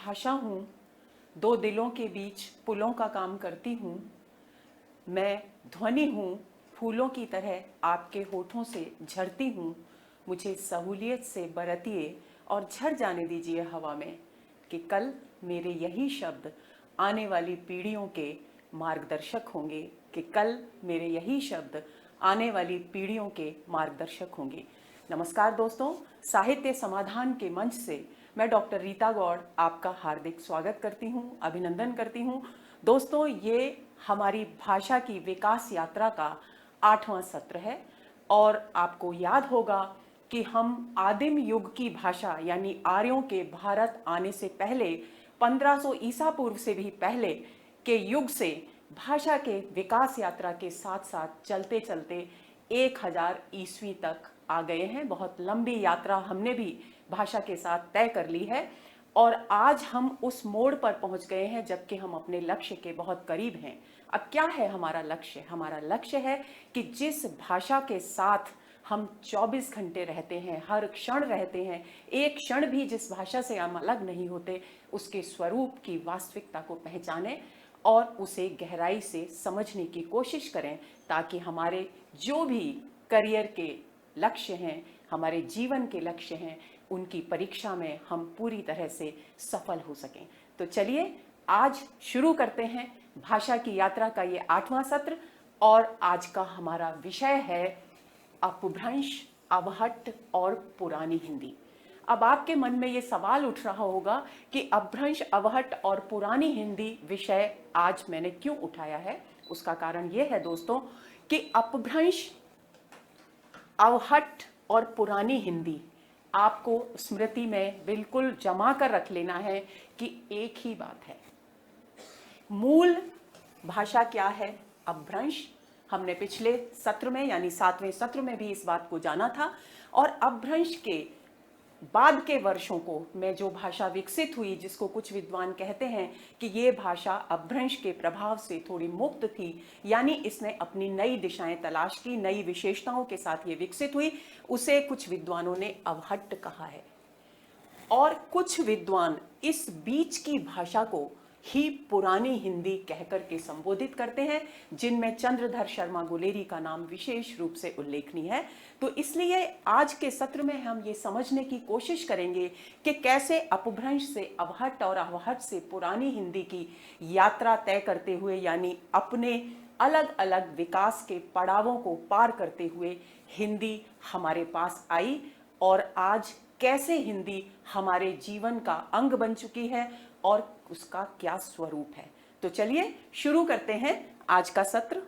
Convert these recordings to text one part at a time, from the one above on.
भाषा हूँ, दो दिलों के बीच पुलों का काम करती हूँ। मैं ध्वनि हूँ, फूलों की तरह आपके होठों से झरती हूँ। मुझे सहूलियत से बरतिए और झर जाने दीजिए हवा में, कि कल मेरे यही शब्द आने वाली पीढ़ियों के मार्गदर्शक होंगे, कि कल मेरे यही शब्द आने वाली पीढ़ियों के मार्गदर्शक होंगे। नमस्कार दोस्तों, साहित्य समाधान के मंच से मैं डॉक्टर रीता गौड़ आपका हार्दिक स्वागत करती हूँ, अभिनंदन करती हूँ। दोस्तों, ये हमारी भाषा की विकास यात्रा का 8वां सत्र है और आपको याद होगा कि हम आदिम युग की भाषा यानी आर्यों के भारत आने से पहले 1500 ईसा पूर्व से भी पहले के युग से भाषा के विकास यात्रा के साथ साथ चलते चलते 1000 ईस्वी तक आ गए हैं। बहुत लंबी यात्रा हमने भी भाषा के साथ तय कर ली है और आज हम उस मोड़ पर पहुंच गए हैं जबकि हम अपने लक्ष्य के बहुत करीब हैं। अब क्या है हमारा लक्ष्य? हमारा लक्ष्य है कि जिस भाषा के साथ हम 24 घंटे रहते हैं, हर क्षण रहते हैं, एक क्षण भी जिस भाषा से हम अलग नहीं होते, उसके स्वरूप की वास्तविकता को पहचानें और उसे गहराई से समझने की कोशिश करें, ताकि हमारे जो भी करियर के लक्ष्य हैं, हमारे जीवन के लक्ष्य हैं, उनकी परीक्षा में हम पूरी तरह से सफल हो सकें। तो चलिए आज शुरू करते हैं भाषा की यात्रा का ये 8वां सत्र और आज का हमारा विषय है अपभ्रंश, अवहट्ट और पुरानी हिंदी। अब आपके मन में ये सवाल उठ रहा होगा कि अपभ्रंश, अवहट्ट और पुरानी हिंदी विषय आज मैंने क्यों उठाया है। उसका कारण ये है दोस्तों कि अपभ्रंश, अवहट्ट और पुरानी हिंदी आपको स्मृति में बिल्कुल जमा कर रख लेना है कि एक ही बात है। मूल भाषा क्या है? अपभ्रंश। हमने पिछले सत्र में यानी 7वें सत्र में भी इस बात को जाना था और अपभ्रंश के बाद के वर्षों को में जो भाषा विकसित हुई, जिसको कुछ विद्वान कहते हैं कि ये भाषा अपभ्रंश के प्रभाव से थोड़ी मुक्त थी, यानी इसने अपनी नई दिशाएं तलाश की, नई विशेषताओं के साथ ये विकसित हुई, उसे कुछ विद्वानों ने अवहट्ट कहा है। और कुछ विद्वान इस बीच की भाषा को ही पुरानी हिंदी कहकर के संबोधित करते हैं, जिनमें चंद्रधर शर्मा गुलेरी का नाम विशेष रूप से उल्लेखनीय है। तो इसलिए आज के सत्र में हम ये समझने की कोशिश करेंगे कि कैसे अपभ्रंश से अवहट्ट और अवहट्ट से पुरानी हिंदी की यात्रा तय करते हुए, यानी अपने अलग अलग विकास के पड़ावों को पार करते हुए हिंदी हमारे पास आई और आज कैसे हिंदी हमारे जीवन का अंग बन चुकी है और उसका क्या स्वरूप है। तो चलिए शुरू करते हैं आज का सत्र।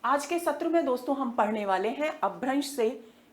आज के सत्र में दोस्तों हम पढ़ने वाले हैं अपभ्रंश से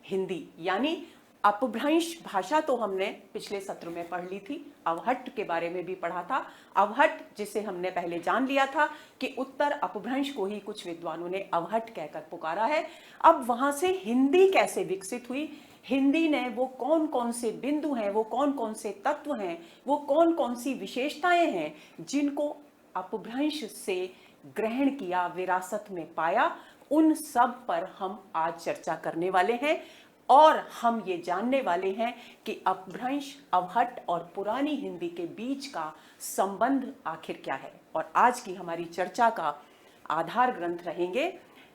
हिंदी, यानी अपभ्रंश भाषा तो हमने पिछले सत्र में पढ़ ली थी, अवहट्ट के बारे में भी पढ़ा था। अवहट्ट जिसे हमने पहले जान लिया था कि उत्तर अपभ्रंश को ही कुछ विद्वानों ने अवहट्ट कहकर पुकारा है। अब वहां से हिंदी कैसे विकसित हुई, हिंदी ने वो कौन कौन से बिंदु हैं, वो कौन कौन से तत्व हैं, वो कौन कौन सी विशेषताएं हैं जिनको अपभ्रंश से ग्रहण किया, विरासत में पाया, उन सब पर हम आज चर्चा करने वाले हैं। और हम ये जानने वाले हैं कि अपभ्रंश, अवहट्ट और पुरानी हिंदी के बीच का संबंध आखिर क्या है। और आज की हमारी चर्चा का आधार ग्रंथ रहेंगे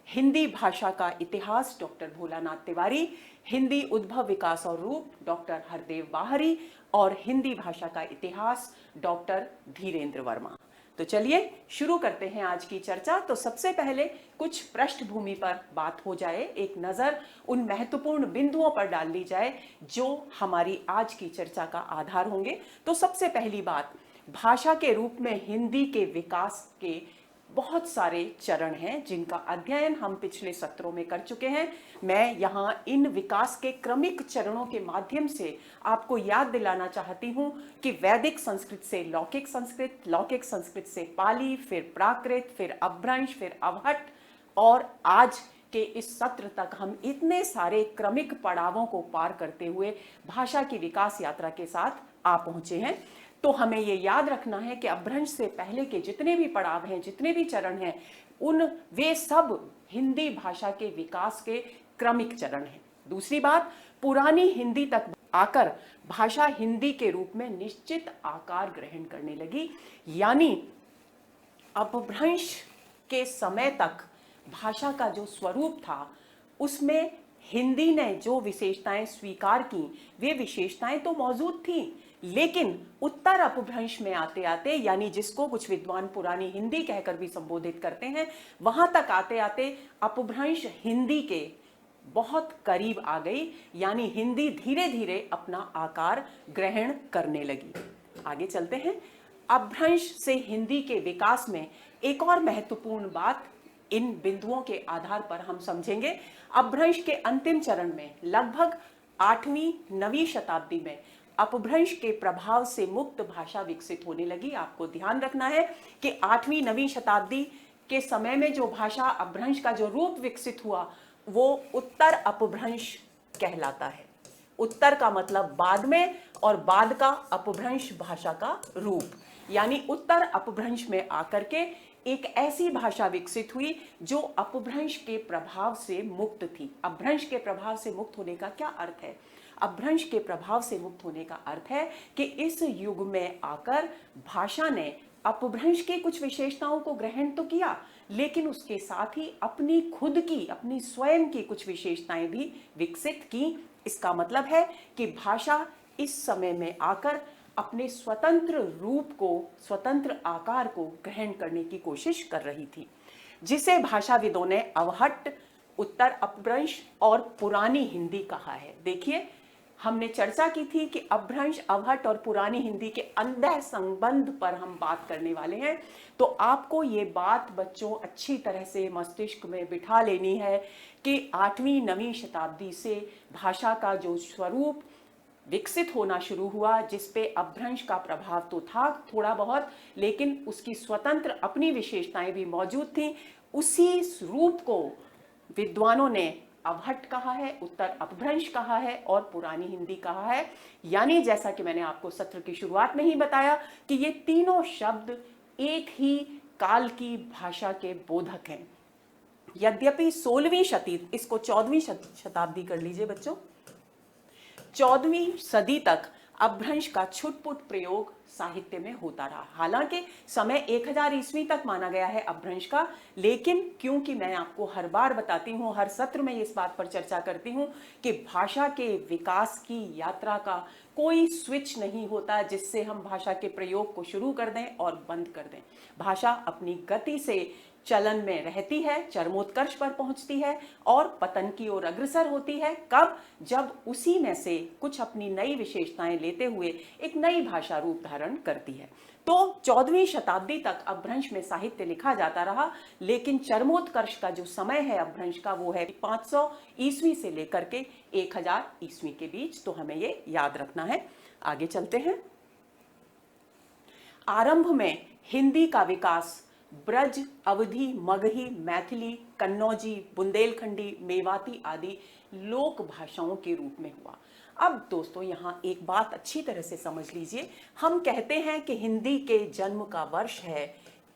हिंदी भाषा का इतिहास डॉक्टर भोलानाथ तिवारी, हिंदी उद्भव, विकास और रूप डॉक्टर हरदेव बाहरी और हिंदी भाषा का इतिहास डॉक्टर धीरेन्द्र वर्मा। तो चलिए शुरू करते हैं आज की चर्चा। तो सबसे पहले कुछ पृष्ठभूमि पर बात हो जाए, एक नजर उन महत्वपूर्ण बिंदुओं पर डाल ली जाए जो हमारी आज की चर्चा का आधार होंगे। तो सबसे पहली बात, भाषा के रूप में हिंदी के विकास के बहुत सारे चरण हैं जिनका अध्ययन हम पिछले सत्रों में कर चुके हैं। मैं यहाँ इन विकास के क्रमिक चरणों के माध्यम से आपको याद दिलाना चाहती हूँ कि वैदिक संस्कृत से लौकिक संस्कृत, लौकिक संस्कृत से पाली, फिर प्राकृत, फिर अपभ्रंश, फिर अवहट्ट और आज के इस सत्र तक हम इतने सारे क्रमिक पड़ावों को पार करते हुए भाषा की विकास यात्रा के साथ आ पहुंचे हैं। तो हमें ये याद रखना है कि अपभ्रंश से पहले के जितने भी पड़ाव हैं, जितने भी चरण हैं, वे सब हिंदी भाषा के विकास के क्रमिक चरण हैं। दूसरी बात, पुरानी हिंदी तक आकर भाषा हिंदी के रूप में निश्चित आकार ग्रहण करने लगी। यानी अपभ्रंश के समय तक भाषा का जो स्वरूप था उसमें हिंदी ने जो विशेषताएं स्वीकार की वे विशेषताएं तो मौजूद थी, लेकिन उत्तर अपभ्रंश में आते आते, यानी जिसको कुछ विद्वान पुरानी हिंदी कहकर भी संबोधित करते हैं, वहां तक आते आते अपभ्रंश हिंदी के बहुत करीब आ गई। यानी हिंदी धीरे धीरे अपना आकार ग्रहण करने लगी। आगे चलते हैं। अपभ्रंश से हिंदी के विकास में एक और महत्वपूर्ण बात इन बिंदुओं के आधार पर हम समझेंगे। अपभ्रंश के अंतिम चरण में लगभग 8वीं 9वीं शताब्दी में अपभ्रंश के प्रभाव से मुक्त भाषा विकसित होने लगी। आपको ध्यान रखना है कि 8वीं 9वीं शताब्दी के समय में जो भाषा अपभ्रंश का जो रूप विकसित हुआ वो उत्तर अपभ्रंश कहलाता है। उत्तर का मतलब बाद में और बाद का अपभ्रंश भाषा का रूप, यानी उत्तर अपभ्रंश में आकर के एक ऐसी भाषा विकसित हुई जो अपभ्रंश के प्रभाव से मुक्त थी। अपभ्रंश के प्रभाव से मुक्त होने का क्या अर्थ है? अपभ्रंश के प्रभाव से मुक्त होने का अर्थ है कि इस युग में आकर भाषा ने अपभ्रंश की कुछ विशेषताओं को ग्रहण तो किया, लेकिन उसके साथ ही अपनी खुद की, अपनी स्वयं की कुछ विशेषताएं भी विकसित की। इसका मतलब है कि भाषा इस समय में आकर अपने स्वतंत्र रूप को, स्वतंत्र आकार को ग्रहण करने की कोशिश कर रही थी, जिसे भाषाविदों ने अवहट्ट, उत्तर अपभ्रंश और पुरानी हिंदी कहा है। देखिए, हमने चर्चा की थी कि अपभ्रंश, अवहट्ट और पुरानी हिंदी के अंतः संबंध पर हम बात करने वाले हैं। तो आपको ये बात बच्चों अच्छी तरह से मस्तिष्क में बिठा लेनी है कि 8वीं 9वीं शताब्दी से भाषा का जो स्वरूप विकसित होना शुरू हुआ, जिसपे अपभ्रंश का प्रभाव तो था थोड़ा बहुत, लेकिन उसकी स्वतंत्र अपनी विशेषताएं भी मौजूद थीं। उसी रूप को विद्वानों ने अवहट्ट कहा है, उत्तर अपभ्रंश कहा है और पुरानी हिंदी कहा है। यानी जैसा कि मैंने आपको सत्र की शुरुआत में ही बताया कि ये तीनों शब्द एक ही काल की भाषा के बोधक हैं। यद्यपि 16वीं शताब्दी, इसको 14वीं शताब्दी कर लीजिए बच्चों, 14वीं सदी तक अपभ्रंश का छुटपुट प्रयोग साहित्य में होता रहा। हालांकि समय 1000 ईस्वी तक माना गया है अपभ्रंश का, लेकिन क्योंकि मैं आपको हर बार बताती हूँ, हर सत्र में इस बात पर चर्चा करती हूँ कि भाषा के विकास की यात्रा का कोई स्विच नहीं होता जिससे हम भाषा के प्रयोग को शुरू कर दें और बंद कर दें। भाषा अपनी गति से चलन में रहती है, चरमोत्कर्ष पर पहुंचती है और पतन की ओर अग्रसर होती है। कब? जब उसी में से कुछ अपनी नई विशेषताएं लेते हुए एक नई भाषा रूप धारण करती है। तो 14वीं शताब्दी तक अपभ्रंश में साहित्य लिखा जाता रहा, लेकिन चरमोत्कर्ष का जो समय है अपभ्रंश का वो है 500 ईस्वी से लेकर के 1000 ईस्वी के बीच। तो हमें ये याद रखना है। आगे चलते हैं। आरंभ में हिंदी का विकास ब्रज, अवधी, मगही, मैथिली, कन्नौजी, बुंदेलखंडी, मेवाती आदि लोक भाषाओं के रूप में हुआ। अब दोस्तों यहाँ एक बात अच्छी तरह से समझ लीजिए। हम कहते हैं कि हिंदी के जन्म का वर्ष है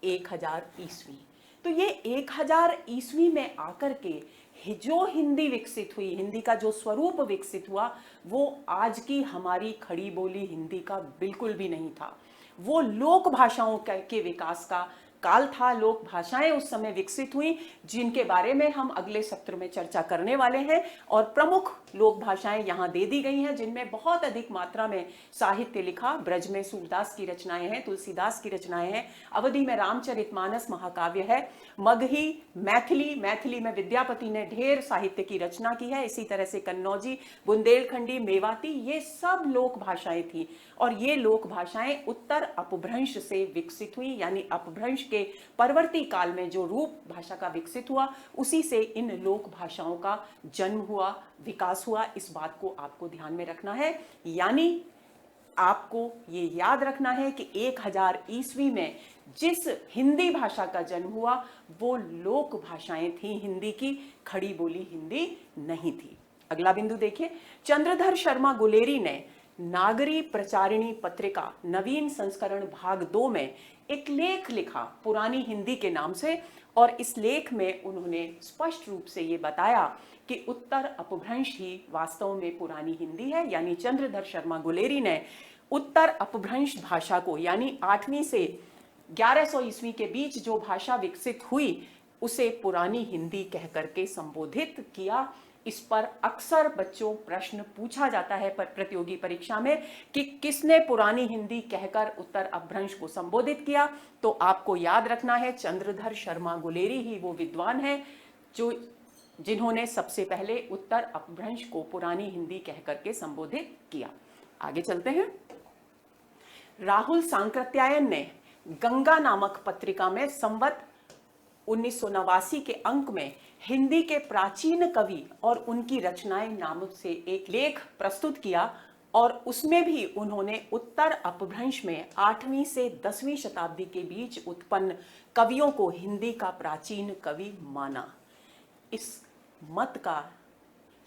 1000 ईस्वी। तो ये 1000 ईस्वी में आकर के जो हिंदी विकसित हुई, हिंदी का जो स्वरूप विकसित हुआ, वो आज की हमारी खड़ी बोली हिंदी का बिल्कुल भी नहीं था। वो लोक भाषाओं के विकास का काल था। लोक भाषाएं उस समय विकसित हुई, जिनके बारे में हम अगले सत्र में चर्चा करने वाले हैं। और प्रमुख लोक भाषाएं यहाँ दे दी गई हैं, जिनमें बहुत अधिक मात्रा में साहित्य लिखा। ब्रज में सूरदास की रचनाएं हैं, तुलसीदास की रचनाएं हैं। अवधी में रामचरितमानस महाकाव्य है। मगही, मैथिली में विद्यापति ने ढेर साहित्य की रचना की है। इसी तरह से कन्नौजी, बुंदेलखंडी, मेवाती, ये सब लोक भाषाएं थी। और ये लोक भाषाएं उत्तर अपभ्रंश से विकसित हुई, यानी अपभ्रंश के परवर्ती काल में जो रूप भाषा का विकसित हुआ, उसी से इन लोक भाषाओं का जन्म हुआ, विकास हुआ। इस बात को आपको ध्यान में रखना है। यानी आपको ये याद रखना है कि 1000 ईस्वी में जिस हिंदी भाषा का जन्म हुआ वो लोक भाषाएं थी, हिंदी की खड़ी बोली हिंदी नहीं थी। अगला बिंदु देखिए। चंद्रधर शर्मा गुलेरी ने नागरी प्रचारिणी पत्रिका नवीन संस्करण भाग 2 में एक लेख लिखा पुरानी हिंदी के नाम से, और इस लेख में उन्होंने स्पष्ट रूप से ये बताया कि उत्तर अपभ्रंश ही वास्तव में पुरानी हिंदी है। यानी चंद्रधर शर्मा गुलेरी ने उत्तर अपभ्रंश भाषा को, यानी 8वीं से 1100 ईस्वी के बीच जो भाषा विकसित हुई, उसे पुरानी हिंदी कह करके संबोधित किया। इस पर अक्सर बच्चों प्रश्न पूछा जाता है पर प्रतियोगी परीक्षा में कि किसने पुरानी हिंदी कहकर उत्तर अपभ्रंश को संबोधित किया। तो आपको याद रखना है, चंद्रधर शर्मा गुलेरी ही वो विद्वान है जिन्होंने सबसे पहले उत्तर अपभ्रंश को पुरानी हिंदी कह करके संबोधित किया। आगे चलते हैं। राहुल सांकृत्यायन ने गंगा नामक पत्रिका में संवत 1989 के अंक में हिंदी के प्राचीन कवि और उनकी रचनाएं नामक से एक लेख प्रस्तुत किया, और उसमें भी उन्होंने उत्तर अपभ्रंश में 8वीं से 10वीं शताब्दी के बीच उत्पन्न कवियों को हिंदी का प्राचीन कवि माना। इस मत का,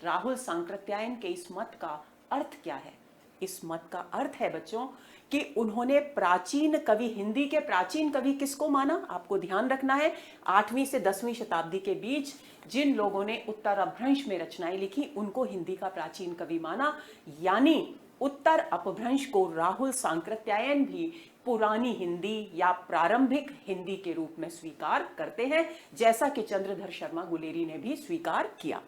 राहुल सांकृत्यायन के इस मत का अर्थ क्या है? इस मत का अर्थ है बच्चों कि उन्होंने प्राचीन कवि, हिंदी के प्राचीन कवि किसको माना? आपको ध्यान रखना है, 8वीं से 10वीं शताब्दी के बीच जिन लोगों ने उत्तर अपभ्रंश में रचनाएं लिखी उनको हिंदी का प्राचीन कवि माना। यानी उत्तर अपभ्रंश को राहुल सांकृत्यायन भी पुरानी हिंदी या प्रारंभिक हिंदी के रूप में स्वीकार करते हैं, जैसा कि चंद्रधर शर्मा गुलेरी ने भी स्वीकार किया।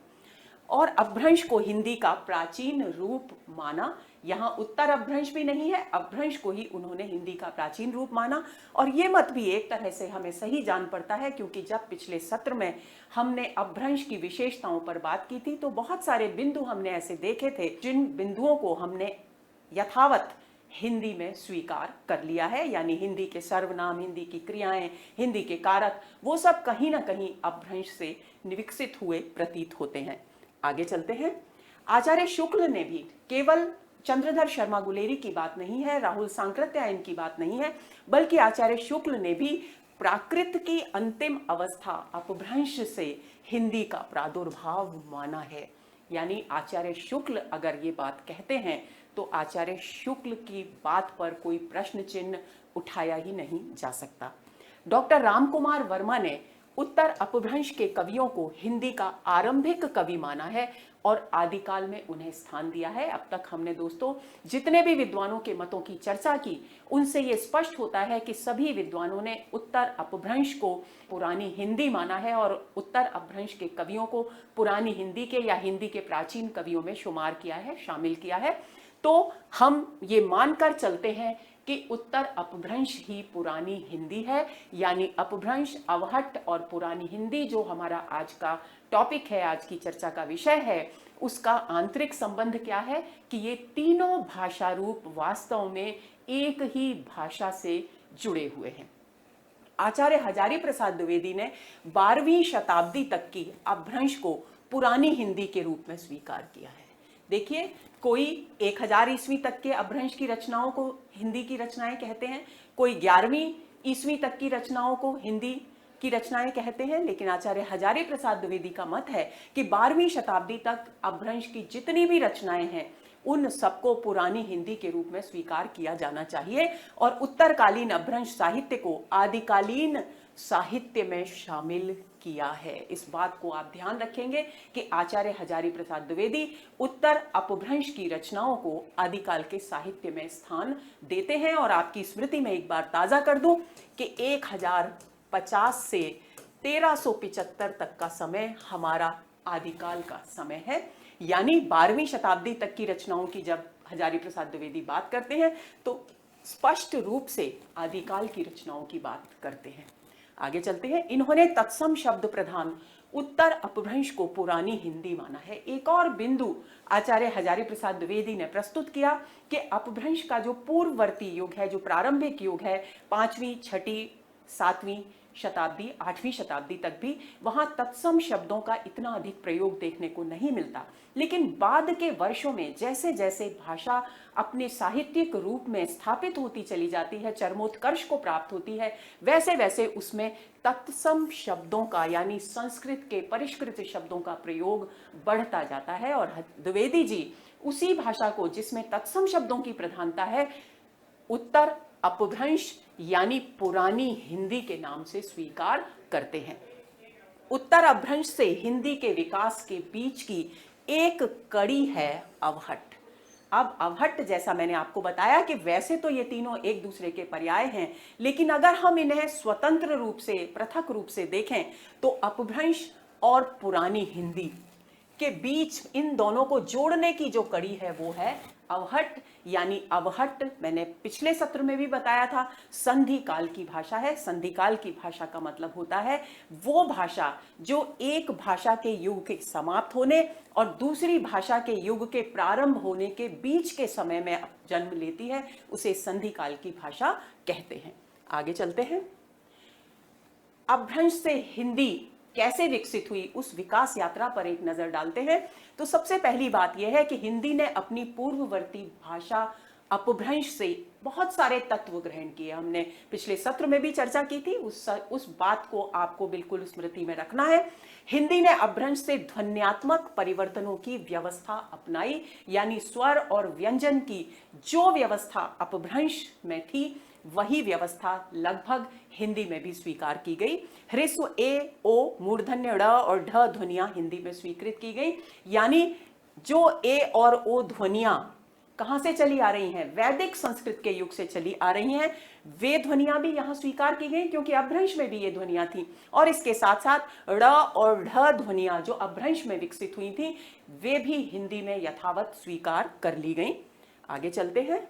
और अपभ्रंश को हिंदी का प्राचीन रूप माना। यहाँ उत्तर अपभ्रंश भी नहीं है, अपभ्रंश को ही उन्होंने हिंदी का प्राचीन रूप माना। और ये मत भी एक तरह से हमें सही जान पड़ता है, क्योंकि जब पिछले सत्र में हमने अपभ्रंश की विशेषताओं पर बात की थी तो बहुत सारे बिंदु हमने ऐसे देखे थे जिन बिंदुओं को हमने यथावत हिंदी में स्वीकार कर लिया है। यानी हिंदी के सर्वनाम, हिंदी की क्रियाएं, हिंदी के कारक, वो सब कहीं ना कहीं अपभ्रंश से विकसित हुए प्रतीत होते हैं। आगे चलते हैं। आचार्य शुक्ल ने भी, केवल चंद्रधर शर्मा गुलेरी की बात नहीं है, राहुल सांकृत्यायन की बात नहीं है, बल्कि आचार्य शुक्ल ने भी प्राकृत की अंतिम अवस्था अपभ्रंश से हिंदी का प्रादुर्भाव माना है। यानी आचार्य शुक्ल अगर ये बात कहते हैं तो आचार्य शुक्ल की बात पर कोई प्रश्न चिन्ह उठाया ही नहीं जा सकता। डॉक्टर रामकुमार वर्मा ने उत्तर अपभ्रंश के कवियों को हिंदी का आरंभिक कवि माना है और आदिकाल में उन्हें स्थान दिया है। अब तक हमने दोस्तों जितने भी विद्वानों के मतों की चर्चा की, उनसे ये स्पष्ट होता है कि सभी विद्वानों ने उत्तर अपभ्रंश को पुरानी हिंदी माना है और उत्तर अपभ्रंश के कवियों को पुरानी हिंदी के या हिंदी के प्राचीन कवियों में शुमार किया है, शामिल किया है। तो हम ये मानकर चलते हैं कि उत्तर अपभ्रंश ही पुरानी हिंदी है। यानी अपभ्रंश, अवहट्ट और पुरानी हिंदी जो हमारा आज का टॉपिक है, आज की चर्चा का विषय है, उसका आंतरिक संबंध क्या है कि ये तीनों भाषा रूप वास्तव में एक ही भाषा से जुड़े हुए हैं। आचार्य हजारी प्रसाद द्विवेदी ने 12वीं शताब्दी तक की अपभ्रंश को पुरानी हिंदी के रूप में स्वीकार किया है। देखिए, कोई 1000 ईस्वी तक के अपभ्रंश की रचनाओं को हिंदी की रचनाएं कहते हैं, कोई 11वीं ईस्वी तक की रचनाओं को हिंदी की रचनाएं कहते हैं, लेकिन आचार्य हजारी प्रसाद द्विवेदी का मत है कि 12वीं शताब्दी तक अपभ्रंश की जितनी भी रचनाएं हैं उन सबको पुरानी हिंदी के रूप में स्वीकार किया जाना चाहिए और उत्तरकालीन अपभ्रंश साहित्य को आदिकालीन साहित्य में शामिल किया है। इस बात को आप ध्यान रखेंगे कि आचार्य हजारी प्रसाद द्विवेदी उत्तर अपभ्रंश की रचनाओं को आदिकाल के साहित्य में स्थान देते हैं। और आपकी स्मृति में एक बार ताजा कर दूं कि 1050 से 1375 तक का समय हमारा आदिकाल का समय है। यानी 12वीं शताब्दी तक की रचनाओं की जब हजारी प्रसाद द्विवेदी बात करते हैं तो स्पष्ट रूप से आदिकाल की रचनाओं की बात करते हैं। आगे चलते हैं। इन्होंने तत्सम शब्द प्रधान उत्तर अपभ्रंश को पुरानी हिंदी माना है। एक और बिंदु आचार्य हजारी प्रसाद द्विवेदी ने प्रस्तुत किया कि अपभ्रंश का जो पूर्ववर्ती युग है, जो प्रारंभिक युग है, 5वीं, 6वीं, 7वीं शताब्दी, 8वीं शताब्दी तक भी, वहां तत्सम शब्दों का इतना अधिक प्रयोग देखने को नहीं मिलता। लेकिन बाद के वर्षों में जैसे जैसे भाषा अपने साहित्यिक रूप में स्थापित होती चली जाती है, चरमोत्कर्ष को प्राप्त होती है, वैसे वैसे उसमें तत्सम शब्दों का यानी संस्कृत के परिष्कृत शब्दों का प्रयोग बढ़ता जाता है। और द्विवेदी जी उसी भाषा को जिसमें तत्सम शब्दों की प्रधानता है उत्तर अपभ्रंश यानी पुरानी हिंदी के नाम से स्वीकार करते हैं। उत्तर अपभ्रंश से हिंदी के विकास के बीच की एक कड़ी है अवहट्ट। अब अवहट्ट, जैसा मैंने आपको बताया कि वैसे तो ये तीनों एक दूसरे के पर्याय हैं, लेकिन अगर हम इन्हें स्वतंत्र रूप से, पृथक रूप से देखें तो अपभ्रंश और पुरानी हिंदी के बीच इन दोनों को जोड़ने की जो कड़ी है वो है अवहट्ट। यानी अवहट्ट मैंने पिछले सत्र में भी बताया था, संधि काल की भाषा है। संधि काल की भाषा का मतलब होता है वो भाषा जो एक भाषा के युग के समाप्त होने और दूसरी भाषा के युग के प्रारंभ होने के बीच के समय में जन्म लेती है, उसे संधि काल की भाषा कहते हैं। आगे चलते हैं। अपभ्रंश से हिंदी कैसे विकसित हुई उस विकास यात्रा पर एक नजर डालते हैं। तो सबसे पहली बात यह है कि हिंदी ने अपनी पूर्ववर्ती भाषा अपभ्रंश से बहुत सारे तत्व ग्रहण किए। हमने पिछले सत्र में भी चर्चा की थी, उस बात को आपको बिल्कुल स्मृति में रखना है। हिंदी ने अपभ्रंश से ध्वन्यात्मक परिवर्तनों की व्यवस्था अपनाई, यानी स्वर और व्यंजन की जो व्यवस्था अपभ्रंश में थी वही व्यवस्था लगभग हिंदी में भी स्वीकार की गई। ह्रस्व ए, ओ, मूर्धन्य ड़ और ढ ध्वनियां हिंदी में स्वीकृत की गई। यानी जो ए और ओ ध्वनियां कहां से चली आ रही हैं? वैदिक संस्कृत के युग से चली आ रही हैं। वे ध्वनियां भी यहां स्वीकार की गई क्योंकि अपभ्रंश में भी ये ध्वनियां थी, और इसके साथ साथ ड़ और ढ ध्वनियां जो अपभ्रंश में विकसित हुई थी वे भी हिंदी में यथावत स्वीकार कर ली गई। आगे चलते हैं।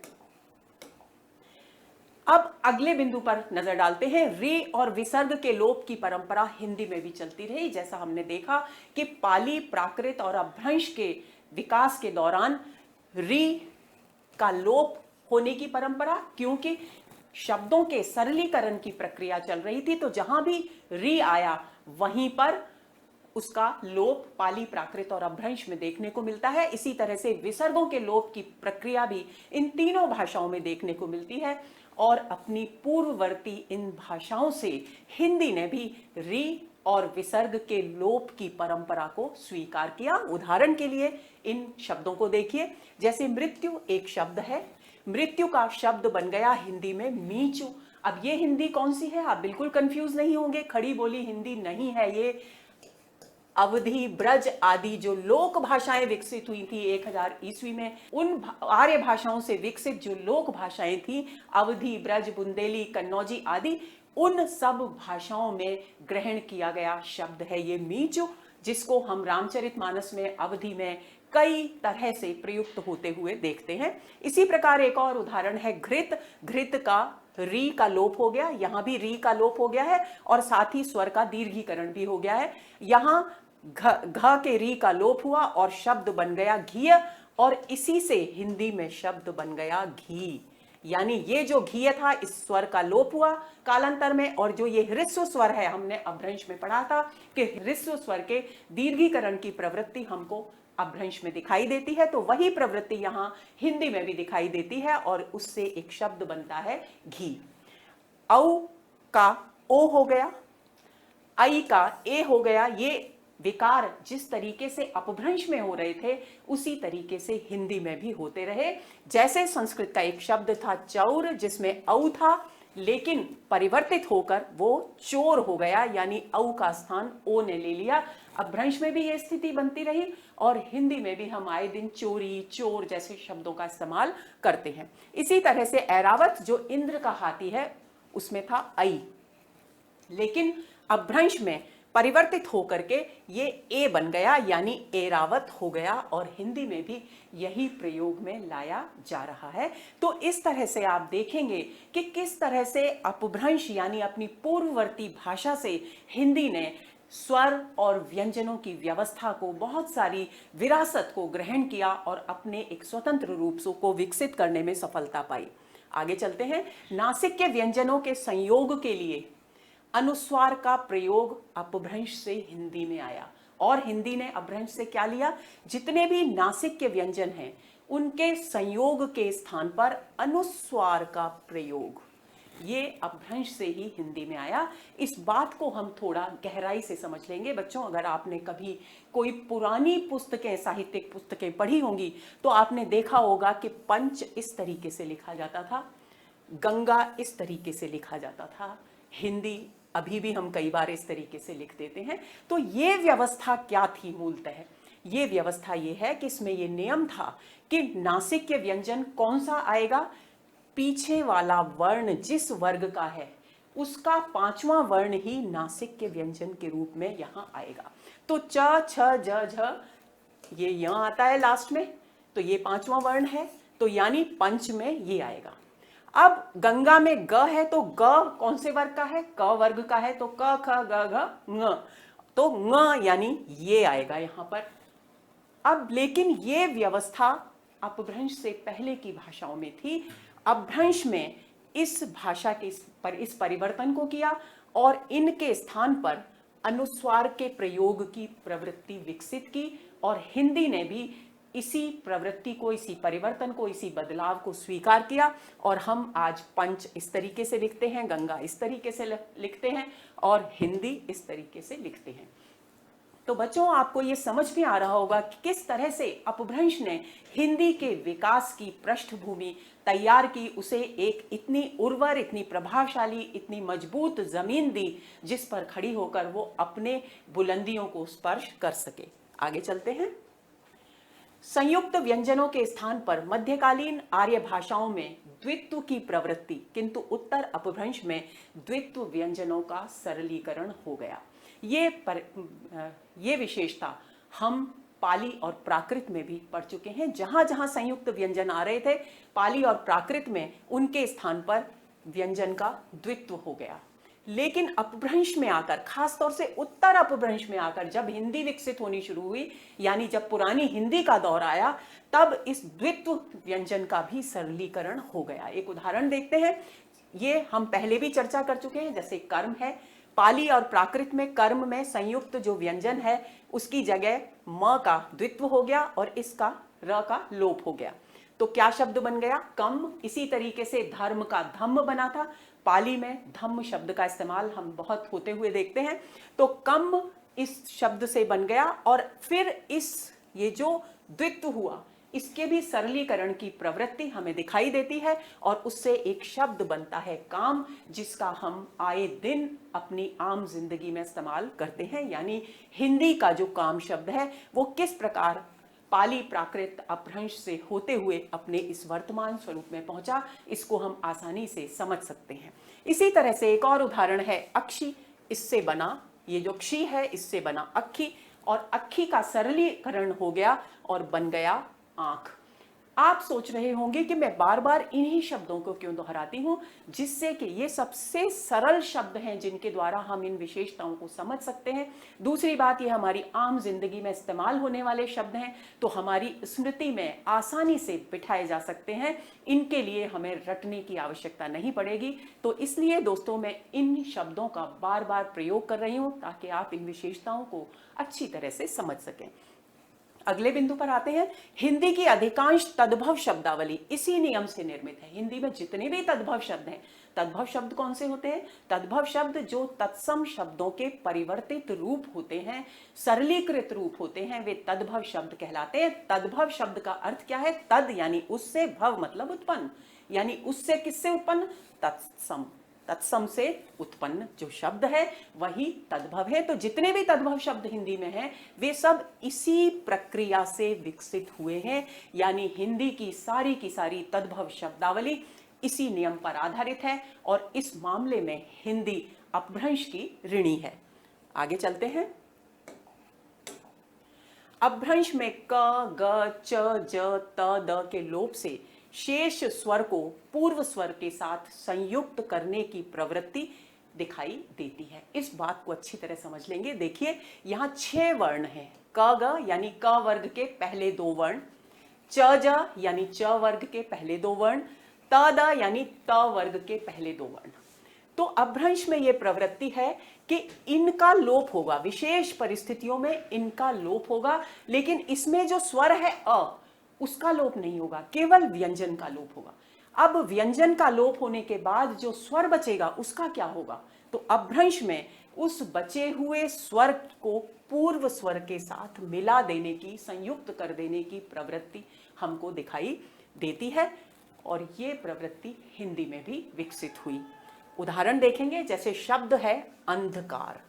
अब अगले बिंदु पर नजर डालते हैं। रे और विसर्ग के लोप की परंपरा हिंदी में भी चलती रही। जैसा हमने देखा कि पाली, प्राकृत और अपभ्रंश के विकास के दौरान री का लोप होने की परंपरा, क्योंकि शब्दों के सरलीकरण की प्रक्रिया चल रही थी, तो जहां भी री आया वहीं पर उसका लोप पाली, प्राकृत और अपभ्रंश में देखने को मिलता है। इसी तरह से विसर्गों के लोप की प्रक्रिया भी इन तीनों भाषाओं में देखने को मिलती है, और अपनी पूर्ववर्ती इन भाषाओं से हिंदी ने भी री और विसर्ग के लोप की परंपरा को स्वीकार किया। उदाहरण के लिए इन शब्दों को देखिए, जैसे मृत्यु एक शब्द है, मृत्यु का शब्द बन गया हिंदी में मीचु। अब ये हिंदी कौन सी है? आप बिल्कुल कंफ्यूज नहीं होंगे, खड़ी बोली हिंदी नहीं है ये। अवधी, ब्रज आदि जो लोक भाषाएं विकसित हुई थी 1000 ईस्वी में, उन आर्य भाषाओं से विकसित जो लोक भाषाएं थी, अवधी, ब्रज, बुंदेली, कन्नौजी आदि, उन सब भाषाओं में ग्रहण किया गया शब्द है ये मीचु, जिसको हम रामचरितमानस में, अवधी में कई तरह से प्रयुक्त होते हुए देखते हैं। इसी प्रकार एक और उदाहरण है घृत। घृत का री का लोप हो गया, यहां भी री का लोप हो गया है, और साथ ही स्वर का दीर्घीकरण भी हो गया है। यहां घ के री का लोप हुआ और शब्द बन गया घी, और इसी से हिंदी में शब्द बन गया घी। यानी ये जो घी था, इस स्वर का लोप हुआ कालांतर में, और जो ये ह्रस्व स्वर है, हमने अपभ्रंश में पढ़ा था कि ह्रस्व स्वर के दीर्घीकरण की प्रवृत्ति हमको अपभ्रंश में दिखाई देती है, तो वही प्रवृत्ति यहां हिंदी में भी दिखाई देती है, और उससे एक शब्द बनता है घी। औ का ओ हो गया, आई का ए हो गया। ये विकार जिस तरीके से अपभ्रंश में हो रहे थे उसी तरीके से हिंदी में भी होते रहे। जैसे संस्कृत का एक शब्द था चौर, जिसमें औ था, लेकिन परिवर्तित होकर वो चोर हो गया, यानी औ का स्थान ओ ने ले लिया। अपभ्रंश में भी ये स्थिति बनती रही, और हिंदी में भी हम आए दिन चोरी, चोर जैसे शब्दों का इस्तेमाल करते हैं। इसी तरह से ऐरावत जो इंद्र का हाथी है उसमें था आई, लेकिन अपभ्रंश में परिवर्तित होकर के ये ए बन गया, यानी एरावत हो गया, और हिंदी में भी यही प्रयोग में लाया जा रहा है। तो इस तरह से आप देखेंगे कि किस तरह से अपभ्रंश यानी अपनी पूर्ववर्ती भाषा से हिंदी ने स्वर और व्यंजनों की व्यवस्था को, बहुत सारी विरासत को ग्रहण किया और अपने एक स्वतंत्र रूप को विकसित करने में सफलता पाई। आगे चलते हैं। नासिक के व्यंजनों के संयोग के लिए अनुस्वार का प्रयोग अपभ्रंश से हिंदी में आया, और हिंदी ने अपभ्रंश से क्या लिया? जितने भी नासिक के व्यंजन हैं उनके संयोग के स्थान पर अनुस्वार का प्रयोग, ये अपभ्रंश से ही हिंदी में आया। इस बात को हम थोड़ा गहराई से समझ लेंगे। बच्चों, अगर आपने कभी कोई पुरानी पुस्तकें, साहित्यिक पुस्तकें पढ़ी होंगी तो आपने देखा होगा कि पंच इस तरीके से लिखा जाता था, गंगा इस तरीके से लिखा जाता था, हिंदी अभी भी हम कई बार इस तरीके से लिख देते हैं। तो ये व्यवस्था क्या थी मूलतः? ये व्यवस्था ये है कि इसमें ये नियम था कि नासिक्य व्यंजन कौन सा आएगा, पीछे वाला वर्ण जिस वर्ग का है उसका पांचवा वर्ण ही नासिक्य व्यंजन के रूप में यहां आएगा। तो च, छ, ज, झ ये यहां आता है लास्ट में, तो ये पांचवा वर्ण है, तो यानी पंच में ये आएगा। अब गंगा में ग है, तो ग कौन से वर्ग का है? क वर्ग का है, तो क, ख, ग, घ, ङ, तो ङ यानी ये आएगा यहां पर। अब लेकिन ये व्यवस्था अपभ्रंश से पहले की भाषाओं में थी। अपभ्रंश में इस भाषा के इस परिवर्तन को किया और इनके स्थान पर अनुस्वार के प्रयोग की प्रवृत्ति विकसित की, और हिंदी ने भी इसी प्रवृत्ति को, इसी परिवर्तन को, इसी बदलाव को स्वीकार किया। और हम आज पंच इस तरीके से लिखते हैं, गंगा इस तरीके से लिखते हैं, और हिंदी इस तरीके से लिखते हैं। तो बच्चों, आपको ये समझ में आ रहा होगा कि किस तरह से अपभ्रंश ने हिंदी के विकास की पृष्ठभूमि तैयार की, उसे एक इतनी उर्वर, इतनी प्रभावशाली, इतनी मजबूत जमीन दी जिस पर खड़ी होकर वो अपने बुलंदियों को स्पर्श कर सके। आगे चलते हैं। संयुक्त व्यंजनों के स्थान पर मध्यकालीन आर्य भाषाओं में द्वित्व की प्रवृत्ति, किंतु उत्तर अपभ्रंश में द्वित्व व्यंजनों का सरलीकरण हो गया। ये विशेषता हम पाली और प्राकृत में भी पढ़ चुके हैं। जहां जहां संयुक्त व्यंजन आ रहे थे, पाली और प्राकृत में उनके स्थान पर व्यंजन का द्वित्व हो गया। लेकिन अपभ्रंश में आकर, खासतौर से उत्तर अपभ्रंश में आकर, जब हिंदी विकसित होनी शुरू हुई, यानी जब पुरानी हिंदी का दौर आया, तब इस द्वित्व व्यंजन का भी सरलीकरण हो गया। एक उदाहरण देखते हैं, ये हम पहले भी चर्चा कर चुके हैं। जैसे कर्म है, पाली और प्राकृत में कर्म में संयुक्त जो व्यंजन है उसकी जगह म का द्वित्व हो गया और इसका र का लोप हो गया। तो क्या शब्द बन गया? कम। इसी तरीके से धर्म का धम्म बना था। पाली में धम्म शब्द का इस्तेमाल हम बहुत होते हुए देखते हैं। तो कम इस शब्द से बन गया, और फिर ये जो द्वित्व हुआ, इसके भी सरलीकरण की प्रवृत्ति हमें दिखाई देती है, और उससे एक शब्द बनता है काम, जिसका हम आए दिन अपनी आम जिंदगी में इस्तेमाल करते हैं। यानी हिंदी का जो काम शब्द है वो किस प्रकार पाली प्राकृत अपभ्रंश से होते हुए अपने इस वर्तमान स्वरूप में पहुंचा, इसको हम आसानी से समझ सकते हैं। इसी तरह से एक और उदाहरण है अक्षी। इससे बना, ये जो क्षी है इससे बना अक्खी, और अक्खी का सरलीकरण हो गया और बन गया आंख। आप सोच रहे होंगे कि मैं बार बार इन्हीं शब्दों को क्यों दोहराती हूं, जिससे कि ये सबसे सरल शब्द हैं जिनके द्वारा हम इन विशेषताओं को समझ सकते हैं। दूसरी बात, ये हमारी आम जिंदगी में इस्तेमाल होने वाले शब्द हैं, तो हमारी स्मृति में आसानी से बिठाए जा सकते हैं। इनके लिए हमें रटने की आवश्यकता नहीं पड़ेगी। तो इसलिए दोस्तों, मैं इन शब्दों का बार बार प्रयोग कर रही हूं ताकि आप इन विशेषताओं को अच्छी तरह से समझ सकें। अगले बिंदु पर आते हैं। हिंदी की अधिकांश तद्भव शब्दावली इसी नियम से निर्मित है। हिंदी में जितने भी तद्भव शब्द हैं, तद्भव शब्द कौन से होते हैं? तद्भव शब्द जो तत्सम शब्दों के परिवर्तित रूप होते हैं, सरलीकृत रूप होते हैं, वे तद्भव शब्द कहलाते हैं। तद्भव शब्द का अर्थ क्या है? तद यानी उससे, भव मतलब उत्पन्न, यानी उससे किससे उत्पन्न? तत्सम। तत्सम से उत्पन्न जो शब्द है वही तद्भव है। तो जितने भी तद्भव शब्द हिंदी में हैं वे सब इसी प्रक्रिया से विकसित हुए हैं। यानी हिंदी की सारी तद्भव शब्दावली इसी नियम पर आधारित है, और इस मामले में हिंदी अपभ्रंश की ऋणी है। आगे चलते हैं। अपभ्रंश में क, ग, च, ज, त, द के लोप से शेष स्वर को पूर्व स्वर के साथ संयुक्त करने की प्रवृत्ति दिखाई देती है। इस बात को अच्छी तरह समझ लेंगे। देखिए, यहाँ 6 वर्ण हैं। क, ग यानी क वर्ग के पहले 2 वर्ण, च, ज यानी च वर्ग के पहले 2 वर्ण, त, द यानी त वर्ग के पहले 2 वर्ण। तो अपभ्रंश में यह प्रवृत्ति है कि इनका लोप होगा, विशेष परिस्थितियों में इनका लोप होगा, लेकिन इसमें जो स्वर है अ, उसका लोप नहीं होगा, केवल व्यंजन का लोप होगा। अब व्यंजन का लोप होने के बाद जो स्वर बचेगा उसका क्या होगा? तो अपभ्रंश में उस बचे हुए स्वर को पूर्व स्वर के साथ मिला देने की, संयुक्त कर देने की प्रवृत्ति हमको दिखाई देती है और ये प्रवृत्ति हिंदी में भी विकसित हुई। उदाहरण देखेंगे, जैसे शब्द है अंधकार।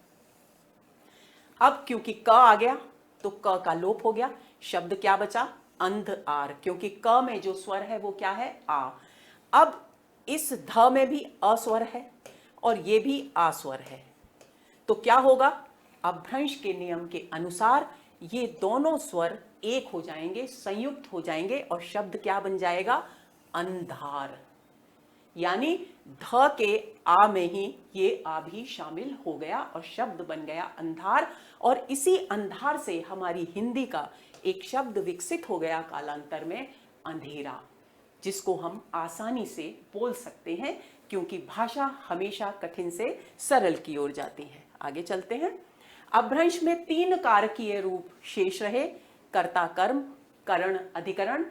अब क्योंकि क आ गया तो क का लोप हो गया, शब्द क्या बचा? अंध आर, क्योंकि क में जो स्वर है वो क्या है? आ। अब इस ध में भी अस्वर है और ये भी आ स्वर है, तो क्या होगा? अपभ्रंश के नियम के अनुसार ये दोनों स्वर एक हो जाएंगे, संयुक्त हो जाएंगे और शब्द क्या बन जाएगा? अंधार। यानी ध के आ में ही ये आ भी शामिल हो गया और शब्द बन गया अंधार। और इसी अंधार से हमारी हिंदी का एक शब्द विकसित हो गया कालांतर में, अंधेरा, जिसको हम आसानी से बोल सकते हैं क्योंकि भाषा हमेशा कठिन से सरल की ओर जाती है। आगे चलते हैं। अपभ्रंश में 3 कारकीय रूप शेष रहे, कर्ता कर्म, करण अधिकरण,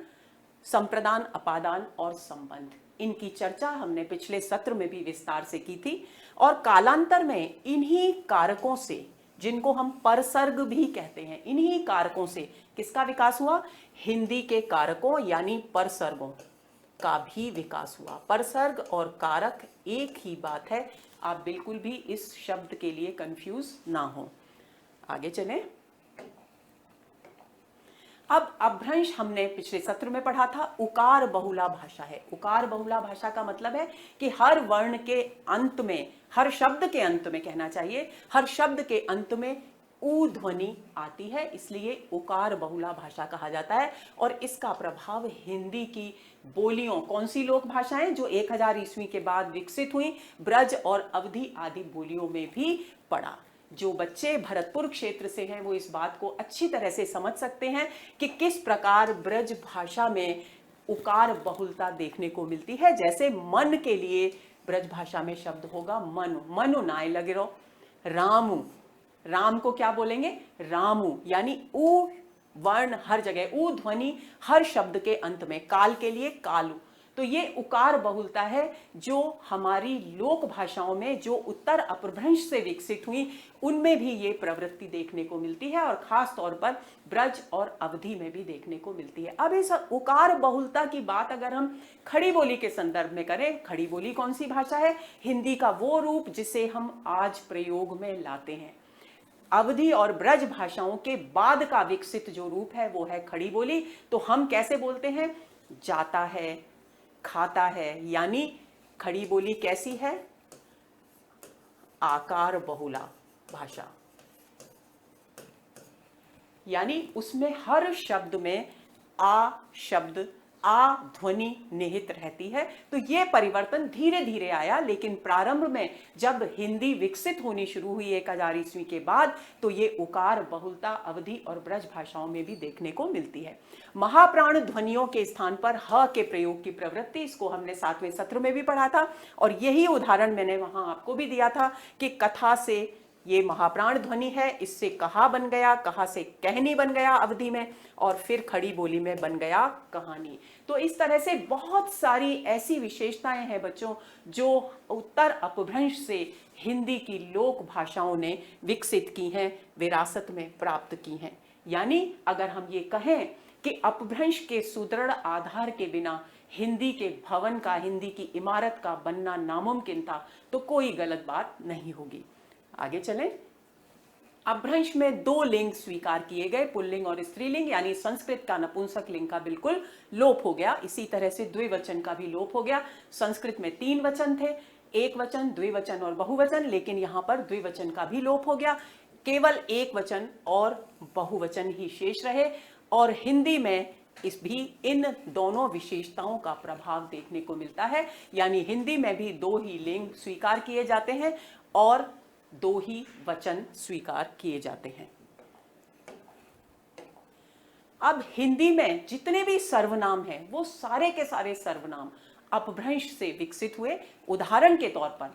संप्रदान अपादान और संबंध। इनकी चर्चा हमने पिछले सत्र में भी विस्तार से की थी और कालांतर में इन्हीं कारकों से, जिनको हम परसर्ग भी कहते हैं, इन्हीं कारकों से किसका विकास हुआ? हिंदी के कारकों यानी परसर्गों का भी विकास हुआ। परसर्ग और कारक एक ही बात है, आप बिल्कुल भी इस शब्द के लिए कंफ्यूज ना हो। आगे चलें। अब अपभ्रंश हमने पिछले सत्र में पढ़ा था, उकार बहुला भाषा है। उकार बहुला भाषा का मतलब है कि हर वर्ण के अंत में, हर शब्द के अंत में कहना चाहिए, हर शब्द के अंत में ऊ ध्वनि आती है, इसलिए उकार बहुला भाषा कहा जाता है। और इसका प्रभाव हिंदी की बोलियों, कौन सी लोक भाषाएं जो 1000 ईस्वी के बाद विकसित हुई, ब्रज और अवधि आदि बोलियों में भी पड़ा। जो बच्चे भरतपुर क्षेत्र से हैं वो इस बात को अच्छी तरह से समझ सकते हैं कि किस प्रकार ब्रज भाषा में उकार बहुलता देखने को मिलती है। जैसे मन के लिए ब्रज भाषा में शब्द होगा मनु, मनु नाय लगे रहो। रामू, राम को क्या बोलेंगे? रामू, यानी ऊ वर्ण हर जगह, ऊ ध्वनि हर शब्द के अंत में। काल के लिए कालू। तो ये उकार बहुलता है जो हमारी लोक भाषाओं में, जो उत्तर अपभ्रंश से विकसित हुई, उनमें भी ये प्रवृत्ति देखने को मिलती है और खास तौर पर ब्रज और अवधि में भी देखने को मिलती है। अब इस उकार बहुलता की बात अगर हम खड़ी बोली के संदर्भ में करें, खड़ी बोली कौन सी भाषा है? हिंदी का वो रूप जिसे हम आज प्रयोग में लाते हैं। अवधि और ब्रज भाषाओं के बाद का विकसित जो रूप है वो है खड़ी बोली। तो हम कैसे बोलते हैं? जाता है, खाता है, यानी खड़ी बोली कैसी है? आकार बहुला भाषा, यानी उसमें हर शब्द में आ शब्द, आ ध्वनि निहित रहती है। तो ये परिवर्तन धीरे धीरे आया, लेकिन प्रारंभ में जब हिंदी विकसित होनी शुरू हुई 1000 ईस्वी के बाद, तो ये उकार बहुलता अवधि और ब्रज भाषाओं में भी देखने को मिलती है। महाप्राण ध्वनियों के स्थान पर ह के प्रयोग की प्रवृत्ति, इसको हमने 7वें सत्र में भी पढ़ा था और यही उदाहरण मैंने वहां आपको भी दिया था कि कथा से ये महाप्राण ध्वनि है, इससे कहा बन गया, कहा से कहनी बन गया अवधि में, और फिर खड़ी बोली में बन गया कहानी। तो इस तरह से बहुत सारी ऐसी विशेषताएं हैं बच्चों जो उत्तर अपभ्रंश से हिंदी की लोक भाषाओं ने विकसित की हैं, विरासत में प्राप्त की हैं। यानी अगर हम ये कहें कि अपभ्रंश के सुदृढ़ आधार के बिना हिंदी के भवन का, हिंदी की इमारत का बनना नामुमकिन था, तो कोई गलत बात नहीं होगी। आगे चलें। अपभ्रंश में 2 लिंग स्वीकार किए गए, पुल्लिंग और स्त्रीलिंग, यानी संस्कृत का नपुंसक लिंग का बिल्कुल लोप हो गया। इसी तरह से द्विवचन का भी लोप हो गया। संस्कृत में 3 वचन थे, एक वचन, द्विवचन और बहुवचन, लेकिन यहां पर द्विवचन का भी लोप हो गया। केवल एक वचन और बहुवचन ही शेष रहे और हिंदी में इस भी इन दोनों विशेषताओं का प्रभाव देखने को मिलता है। यानी हिंदी में भी 2 ही लिंग स्वीकार किए जाते हैं और 2 ही वचन स्वीकार किए जाते हैं। अब हिंदी में जितने भी सर्वनाम हैं वो सारे के सारे सर्वनाम अपभ्रंश से विकसित हुए। उदाहरण के तौर पर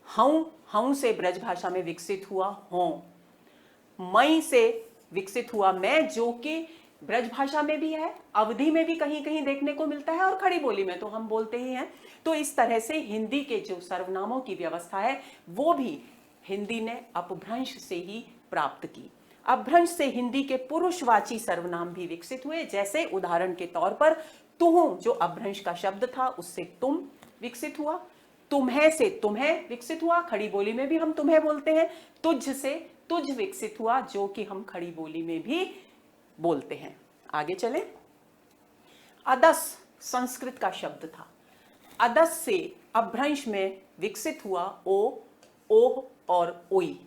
हऊं, हऊं से ब्रज भाषा में विकसित हुआ हों। मई से विकसित हुआ मैं, जो कि ब्रज भाषा में भी है, अवधी में भी कहीं कहीं देखने को मिलता है, और खड़ी बोली में तो हम बोलते ही हैं। तो इस तरह से हिंदी के जो सर्वनामों की व्यवस्था है वो भी हिंदी ने अपभ्रंश से ही प्राप्त की। अपभ्रंश से हिंदी के पुरुषवाची सर्वनाम भी विकसित हुए, जैसे उदाहरण के तौर पर तुहु जो अपभ्रंश का शब्द था उससे तुम विकसित हुआ, तुम्हें से तुम्हें विकसित हुआ, खड़ी बोली में भी हम तुम्हें बोलते हैं। तुझ से तुझ विकसित हुआ, जो कि हम खड़ी बोली में भी बोलते हैं। आगे चलें। अदस संस्कृत का शब्द था। अदस से अपभ्रंश में विकसित हुआ ओ, ओह और ओई,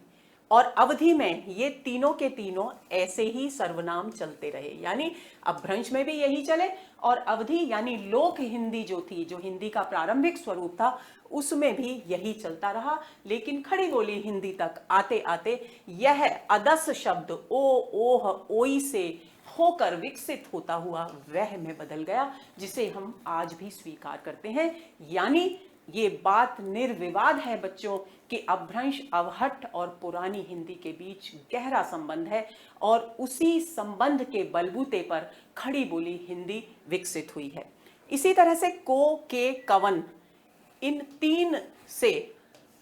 और अवधि में ये तीनों के तीनों ऐसे ही सर्वनाम चलते रहे, यानी अपभ्रंश में भी यही चले, और अवधि यानी लोक हिंदी जो थी, जो हिंदी का प्रारंभिक स्वरूप था, उसमें भी यही चलता रहा। लेकिन खड़ी बोली हिंदी तक आते आते यह अदस शब्द ओ, ओह, ओई से होकर विकसित होता हुआ वह में बदल गया, जिसे हम आज भी स्वीकार करते हैं। यानी ये बात निर्विवाद है बच्चों कि अपभ्रंश अवहट्ट और पुरानी हिंदी के बीच गहरा संबंध है, और उसी संबंध के बलबूते पर खड़ी बोली हिंदी विकसित हुई है। इसी तरह से को, के, कवन, इन तीन से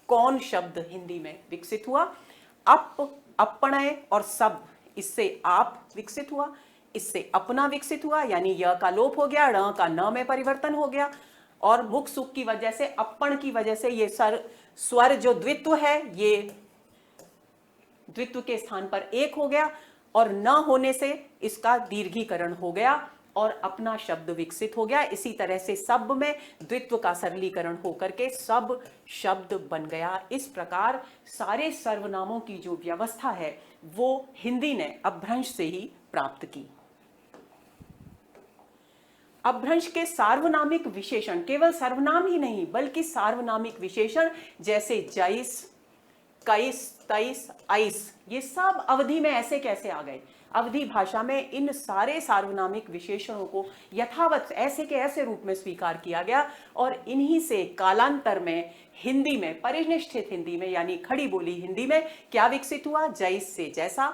कौन शब्द हिंदी में विकसित हुआ। अप, अपणय और सब, इससे आप विकसित हुआ, इससे अपना विकसित हुआ, यानी य का लोप हो गया, ण का न में परिवर्तन हो गया, और मुख सुख की वजह से, अपन की वजह से ये स्वर जो द्वित्व है ये द्वित्व के स्थान पर एक हो गया, और न होने से इसका दीर्घीकरण हो गया और अपना शब्द विकसित हो गया। इसी तरह से सब में द्वित्व का सरलीकरण होकर के सब शब्द बन गया। इस प्रकार सारे सर्वनामों की जो व्यवस्था है वो हिंदी ने अपभ्रंश से ही प्राप्त की। अपभ्रंश के सार्वनामिक विशेषण, केवल सर्वनाम ही नहीं बल्कि सार्वनामिक विशेषण जैसे जैस, कैस, तैस, ऐस, ये सब अवधि में ऐसे कैसे आ गए। अवधि भाषा में इन सारे सार्वनामिक विशेषणों को यथावत ऐसे के ऐसे रूप में स्वीकार किया गया, और इन्हीं से कालांतर में हिंदी में, परिनिष्ठित हिंदी में यानी खड़ी बोली हिंदी में क्या विकसित हुआ। जैस से जैसा,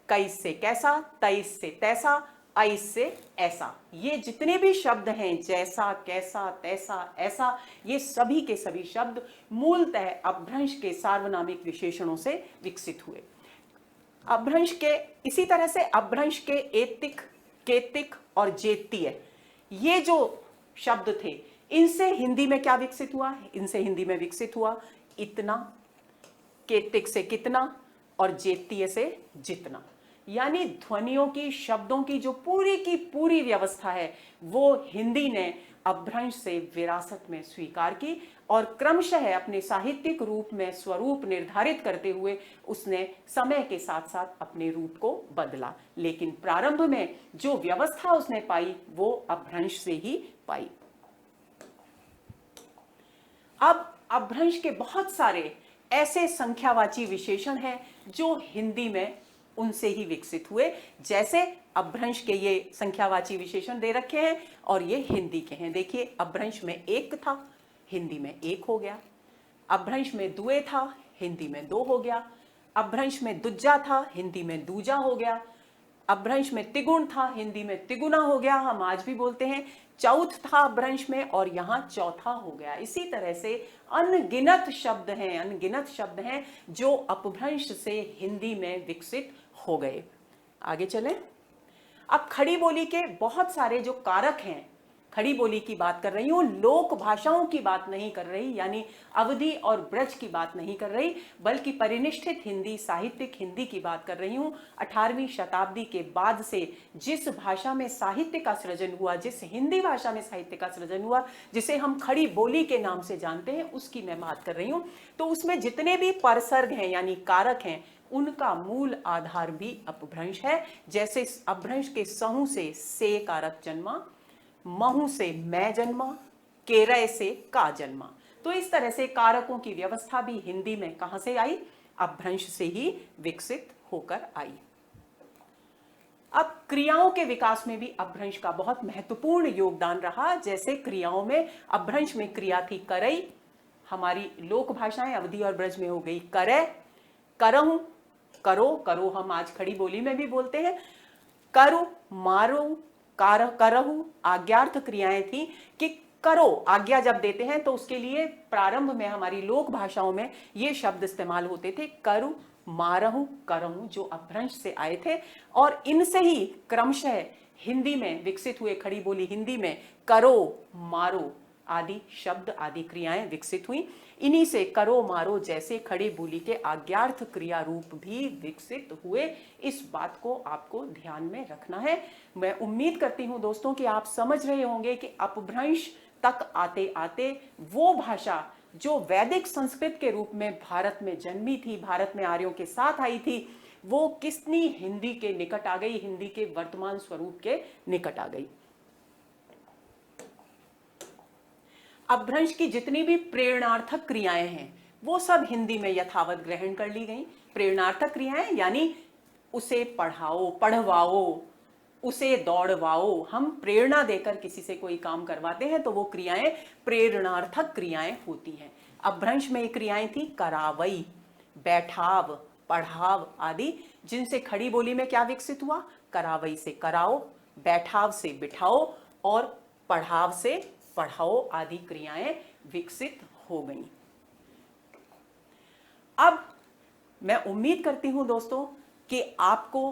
कैस से कैसा, तैस से तैसा, ऐस से ऐसा, ये जितने भी शब्द हैं, जैसा, कैसा, तैसा, ऐसा, ये सभी के सभी शब्द मूलतः अपभ्रंश के सार्वनामिक विशेषणों से विकसित हुए। अपभ्रंश के इसी तरह से अपभ्रंश के एतिक, केतिक और जेतीय, ये जो शब्द थे, इनसे हिंदी में क्या विकसित हुआ। इनसे हिंदी में विकसित हुआ इतना, केतिक से कितना, और जेतीय से जितना, यानी ध्वनियों की, शब्दों की जो पूरी की पूरी व्यवस्था है वो हिंदी ने अपभ्रंश से विरासत में स्वीकार की, और क्रमशः अपने साहित्यिक रूप में स्वरूप निर्धारित करते हुए उसने समय के साथ साथ अपने रूप को बदला। लेकिन प्रारंभ में जो व्यवस्था उसने पाई वो अपभ्रंश से ही पाई। अब अपभ्रंश के बहुत सारे ऐसे संख्यावाची विशेषण हैं जो हिंदी में उनसे ही विकसित हुए। जैसे अपभ्रंश के ये संख्यावाची विशेषण दे रखे हैं और ये हिंदी के हैं। देखिए, अपभ्रंश में एक था, हिंदी में एक हो गया। अपभ्रंश में दुए था, हिंदी में दो हो गया। अपभ्रंश में दुज्जा था, हिंदी में दूजा हो गया। अपभ्रंश में तिगुण था, हिंदी में तिगुना हो गया, हम आज भी बोलते हैं। चौथ था अपभ्रंश में और यहाँ चौथा हो गया। इसी तरह से अनगिनत शब्द हैं जो अपभ्रंश से हिंदी में विकसित हो गए। आगे चलें। अब खड़ी बोली के बहुत सारे जो कारक हैं, खड़ी बोली की बात कर रही हूं, लोक भाषाओं की बात नहीं कर रही, यानी अवधि और ब्रज की बात नहीं कर रही, बल्कि परिनिष्ठित हिंदी, साहित्यिक हिंदी की बात कर रही हूं। 18वीं शताब्दी के बाद से जिस भाषा में साहित्य का सृजन हुआ, जिस हिंदी भाषा में साहित्य का सृजन हुआ, जिसे हम खड़ी बोली के नाम से जानते हैं, उसकी मैं बात कर रही हूं। तो उसमें जितने भी परसर्ग हैं यानी कारक हैं, उनका मूल आधार भी अपभ्रंश है। जैसे अपभ्रंश के सहु से कारक जन्मा, महू से मैं जन्मा, केरय से का जन्मा। तो इस तरह से कारकों की व्यवस्था भी हिंदी में कहां से आई, अपभ्रंश से ही विकसित होकर आई। अब क्रियाओं के विकास में भी अपभ्रंश का बहुत महत्वपूर्ण योगदान रहा। जैसे क्रियाओं में अपभ्रंश में क्रिया थी करई, हमारी लोक भाषाएं अवधि और ब्रज में हो गई करे, करहूं, करो, करो हम आज खड़ी बोली में भी बोलते हैं। करु, मारो, करहु आज्ञार्थ क्रियाएं थी कि करो, आज्ञा जब देते हैं तो उसके लिए प्रारंभ में हमारी लोक भाषाओं में ये शब्द इस्तेमाल होते थे, करु, मारहु, करहु, जो अपभ्रंश से आए थे और इनसे ही क्रमशः हिंदी में विकसित हुए, खड़ी बोली हिंदी में करो, मारो आदि शब्द आदि क्रियाएं विकसित हुई। इन्हीं से करो, मारो जैसे खड़ी बोली के आज्ञार्थ क्रिया रूप भी विकसित हुए। इस बात को आपको ध्यान में रखना है। मैं उम्मीद करती हूं दोस्तों कि आप समझ रहे होंगे कि अपभ्रंश तक आते आते वो भाषा जो वैदिक संस्कृत के रूप में भारत में जन्मी थी, भारत में आर्यों के साथ आई थी, वो कितनी हिंदी के निकट आ गई, हिंदी के वर्तमान स्वरूप के निकट आ गई। अपभ्रंश की जितनी भी प्रेरणार्थक क्रियाएं हैं वो सब हिंदी में यथावत ग्रहण कर ली गई। प्रेरणार्थक क्रियाएं यानी उसे पढ़ाओ, पढ़वाओ, उसे दौड़वाओ, हम प्रेरणा देकर किसी से कोई काम करवाते हैं तो वो क्रियाएं प्रेरणार्थक क्रियाएं होती हैं। अपभ्रंश में क्रियाएं थी करावई, बैठाव, पढ़ाव आदि, जिनसे खड़ी बोली में क्या विकसित हुआ, करावई से कराओ, बैठाव से बिठाओ और पढ़ाव से पढ़ाओ आदि क्रियाएं विकसित हो गई। अब मैं उम्मीद करती हूं दोस्तों कि आपको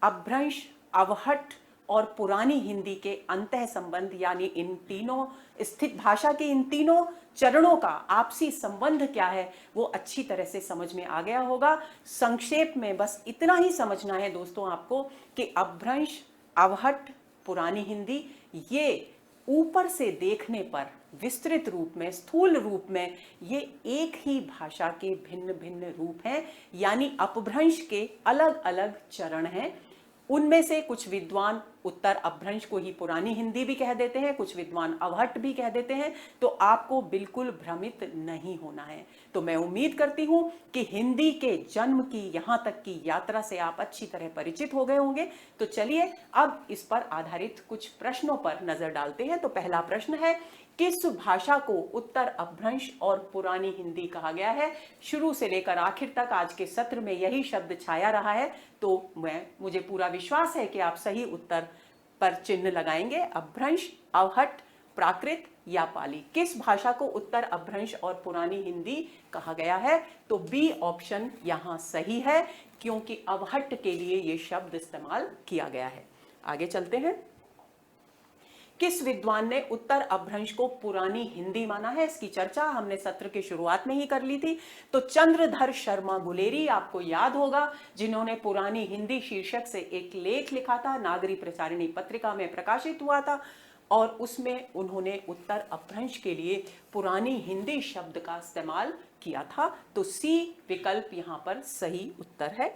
अपभ्रंश, अवहट्ठ और पुरानी हिंदी के अंतः संबंध यानी इन तीनों स्थित भाषा के इन तीनों चरणों का आपसी संबंध क्या है वो अच्छी तरह से समझ में आ गया होगा। संक्षेप में बस इतना ही समझना है दोस्तों आपको कि अपभ्रंश, अवहट्ठ, पुरानी हिंदी ये ऊपर से देखने पर विस्तृत रूप में, स्थूल रूप में ये एक ही भाषा के भिन्न भिन्न रूप हैं, यानी अपभ्रंश के अलग अलग चरण हैं। उनमें से कुछ विद्वान उत्तर अपभ्रंश को ही पुरानी हिंदी भी कह देते हैं, कुछ विद्वान अवहट्ठ भी कह देते हैं, तो आपको बिल्कुल भ्रमित नहीं होना है। तो मैं उम्मीद करती हूं कि हिंदी के जन्म की यहां तक की यात्रा से आप अच्छी तरह परिचित हो गए होंगे। तो चलिए अब इस पर आधारित कुछ प्रश्नों पर नजर डालते हैं। तो पहला प्रश्न है, किस भाषा को उत्तर अपभ्रंश और पुरानी हिंदी कहा गया है? शुरू से लेकर आखिर तक आज के सत्र में यही शब्द छाया रहा है, तो मुझे पूरा विश्वास है कि आप सही उत्तर पर चिन्ह लगाएंगे। अपभ्रंश, अवहट्ठ, प्राकृत या पाली, किस भाषा को उत्तर अपभ्रंश और पुरानी हिंदी कहा गया है? तो बी ऑप्शन यहां सही है, क्योंकि अवहट्ठ के लिए यह शब्द इस्तेमाल किया गया है। आगे चलते हैं। किस विद्वान ने उत्तर अपभ्रंश को पुरानी हिंदी माना है? इसकी चर्चा हमने सत्र की शुरुआत में ही कर ली थी। तो चंद्रधर शर्मा गुलेरी, आपको याद होगा, जिन्होंने पुरानी हिंदी शीर्षक से एक लेख लिखा था, नागरी प्रचारिणी पत्रिका में प्रकाशित हुआ था, और उसमें उन्होंने उत्तर अपभ्रंश के लिए पुरानी हिंदी शब्द का इस्तेमाल किया था। तो सी विकल्प यहां पर सही उत्तर है।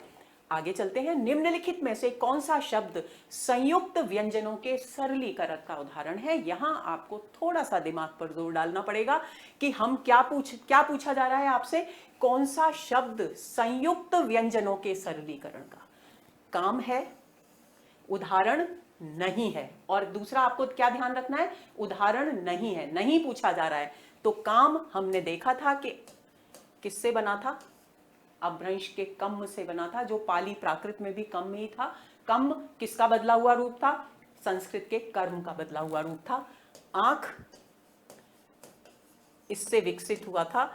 आगे चलते हैं। निम्नलिखित में से कौन सा शब्द संयुक्त व्यंजनों के सरलीकरण का उदाहरण है? यहां आपको थोड़ा सा दिमाग पर जोर डालना पड़ेगा कि हम क्या पूछा जा रहा है आपसे, कौन सा शब्द संयुक्त व्यंजनों के सरलीकरण का काम है, उदाहरण नहीं है। और दूसरा आपको क्या ध्यान रखना है, उदाहरण नहीं है, नहीं पूछा जा रहा है। तो काम हमने देखा था कि किससे बना था, अपभ्रंश के कम से बना था, जो पाली प्राकृत में भी कम ही था। कम किसका बदला हुआ रूप था? संस्कृत के कर्म का बदला हुआ रूप था। आंख इससे विकसित हुआ था,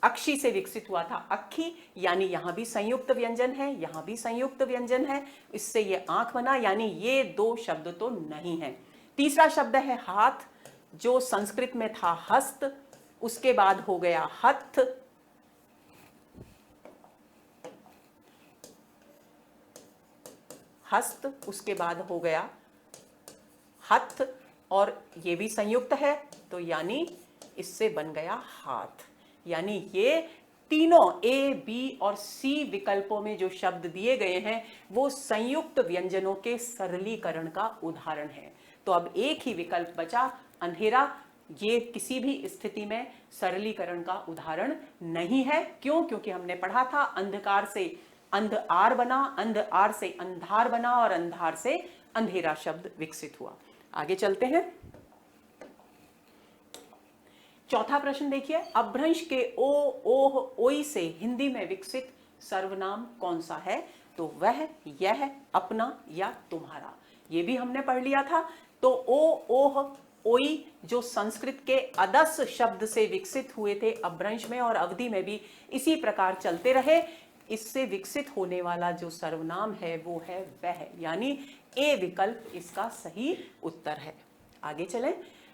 अक्षी से विकसित हुआ था अक्खी, यानी यहां भी संयुक्त व्यंजन है, यहां भी संयुक्त व्यंजन है, इससे ये आंख बना, यानी ये दो शब्द तो नहीं है। तीसरा शब्द है हाथ, जो संस्कृत में था हस्त, उसके बाद हो गया हथ, हस्त, उसके बाद हो गया हथ, और ये भी संयुक्त है, तो यानी इससे बन गया हाथ। यानी ये तीनों ए, बी और सी विकल्पों में जो शब्द दिए गए हैं वो संयुक्त व्यंजनों के सरलीकरण का उदाहरण है। तो अब एक ही विकल्प बचा, अंधेरा। ये किसी भी स्थिति में सरलीकरण का उदाहरण नहीं है। क्यों? क्योंकि हमने पढ़ा था अंधकार से अंध आर बना, अंध आर से अंधार बना, और अंधार से अंधेरा शब्द विकसित हुआ। आगे चलते हैं। चौथा प्रश्न देखिए, अपभ्रंश के ओ, ओह, ओई से हिंदी में विकसित सर्वनाम कौन सा है? तो वह, यह, अपना या तुम्हारा। ये भी हमने पढ़ लिया था। तो ओ, ओह, ओई जो संस्कृत के अदस शब्द से विकसित हुए थे, अपभ्रंश में और अवधि में भी इसी प्रकार चलते रहे, इससे विकसित होने वाला जो सर्वनाम है वो है वह, यानी ए विकल्प इसका सही उत्तर है। आगे चलें।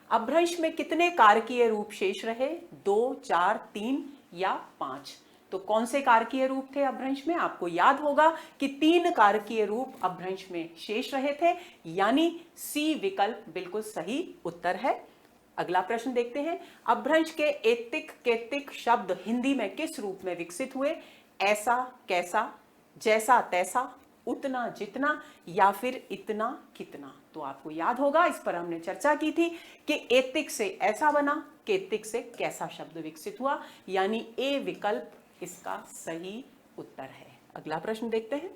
अपभ्रंश में कितने कारकीय रूप शेष रहे? 2, 4, 3 या 5? तो कौन से कारकीय रूप थे अपभ्रंश में? आपको याद होगा कि 3 कारकीय रूप अपभ्रंश में शेष रहे थे, यानी सी विकल्प बिल्कुल सही उत्तर है। अगला प्रश्न देखते हैं। अपभ्रंश के एतिक केतिक शब्द हिंदी में किस रूप में विकसित हुए? ऐसा, कैसा, जैसा तैसा, उतना जितना या फिर इतना कितना? तो आपको याद होगा, इस पर हमने चर्चा की थी कि एतिक से ऐसा बना, केतिक से कैसा शब्द विकसित हुआ, यानी ए विकल्प इसका सही उत्तर है। अगला प्रश्न देखते हैं।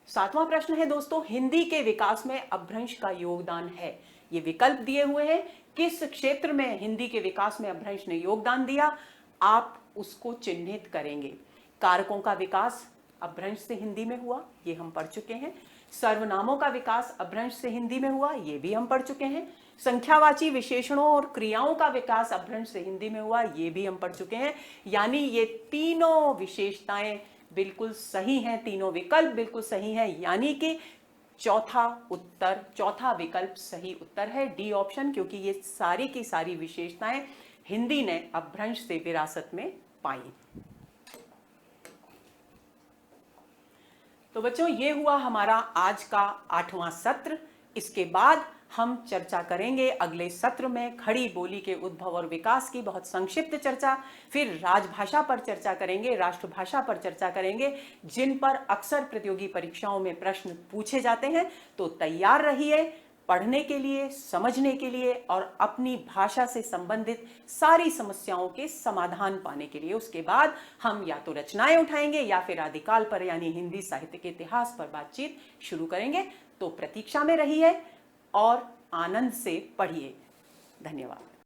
7वां प्रश्न है दोस्तों, हिंदी के विकास में अपभ्रंश का योगदान है। ये विकल्प दिए हुए हैं, किस क्षेत्र में हिंदी के विकास में अपभ्रंश ने योगदान दिया, आप उसको चिन्हित करेंगे। कारकों का विकास अपभ्रंश से हिंदी में हुआ, ये हम पढ़ चुके हैं। सर्वनामों का विकास अपभ्रंश से हिंदी में हुआ, ये भी हम पढ़ चुके हैं। संख्यावाची विशेषणों और क्रियाओं का विकास अपभ्रंश से हिंदी में हुआ, ये भी हम पढ़ चुके हैं। यानी ये तीनों विशेषताएं बिल्कुल सही हैं, तीनों विकल्प बिल्कुल सही हैं, यानी कि चौथा विकल्प सही उत्तर है, डी ऑप्शन, क्योंकि ये सारी की सारी विशेषताएं हिंदी ने अपभ्रंश से विरासत में पाई। तो बच्चों, ये हुआ हमारा आज का 8वां सत्र। इसके बाद हम चर्चा करेंगे अगले सत्र में खड़ी बोली के उद्भव और विकास की बहुत संक्षिप्त चर्चा, फिर राजभाषा पर चर्चा करेंगे, राष्ट्रभाषा पर चर्चा करेंगे, जिन पर अक्सर प्रतियोगी परीक्षाओं में प्रश्न पूछे जाते हैं। तो तैयार रहिए पढ़ने के लिए, समझने के लिए और अपनी भाषा से संबंधित सारी समस्याओं के समाधान पाने के लिए। उसके बाद हम या तो रचनाएं उठाएंगे या फिर आदिकाल पर यानी हिंदी साहित्य के इतिहास पर बातचीत शुरू करेंगे। तो प्रतीक्षा में रहिए और आनंद से पढ़िए। धन्यवाद।